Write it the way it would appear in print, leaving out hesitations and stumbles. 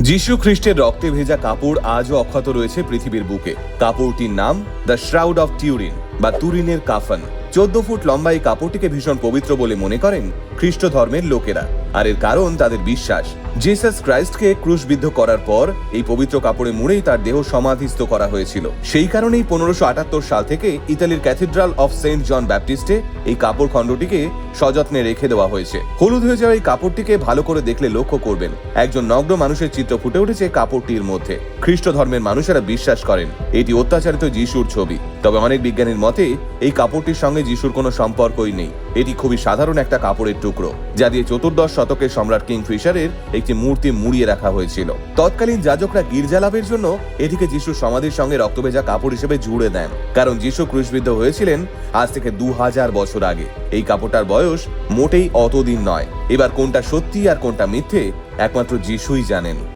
যীশু খ্রিস্টের রক্তে ভেজা কাপড় আজও অক্ষত রয়েছে পৃথিবীর বুকে। কাপড়টির নাম দ্য শ্রাউড অফ টিউরিন বা তুরিনের কাফন। 14 ফুট লম্বা এই কাপড়টিকে ভীষণ পবিত্র বলে মনে করেন খ্রিস্ট ধর্মের লোকেরা। আর এর কারণ তাদের বিশ্বাস, জিসাস ক্রাইস্টকে ক্রুশবিদ্ধ করার পর এই পবিত্র কাপড়ে মুড়েই তার দেহ সমাধিস্থ করা হয়েছিল। সেই কারণেই 1578 সাল থেকে ইতালির ক্যাথিড্রাল অফ সেন্ট জন ব্যাপটিস্টে এই কাপড় খণ্ডটিকে সযত্নে রেখে দেওয়া হয়েছে। হলুদ হয়ে যাওয়া এই কাপড়টিকে ভালো করে দেখলে লক্ষ্য করবেন একজন নগ্ন মানুষের চিত্র ফুটে উঠেছে কাপড়টির মধ্যে। খ্রিস্ট ধর্মের মানুষেরা বিশ্বাস করেন এটি অত্যাচারিত যিশুর ছবি। তবে অনেক বিজ্ঞানীর মতে এই কাপড়টির সঙ্গে যিশুর কোনো সম্পর্কই নেই। এটি খুবই সাধারণ একটা কাপড়ের টুকরো, যা দিয়ে 14 শতকের সম্রাট কিং ফিশারের একটি মূর্তি মুড়িয়ে রাখা হয়েছিল। তৎকালীন যাজকরা গির্জা লাভের জন্য এটিকে যিশুর সমাধির সঙ্গে রক্তভেজা কাপড় হিসেবে জুড়ে দেন, কারণ যিশু ক্রুশবিদ্ধ হয়েছিলেন আজ থেকে 2000 বছর আগে। এই কাপড়টার বয়স মোটেই অতদিন নয়। এবার কোনটা সত্যি আর কোনটা মিথ্যে একমাত্র যিশুই জানেন।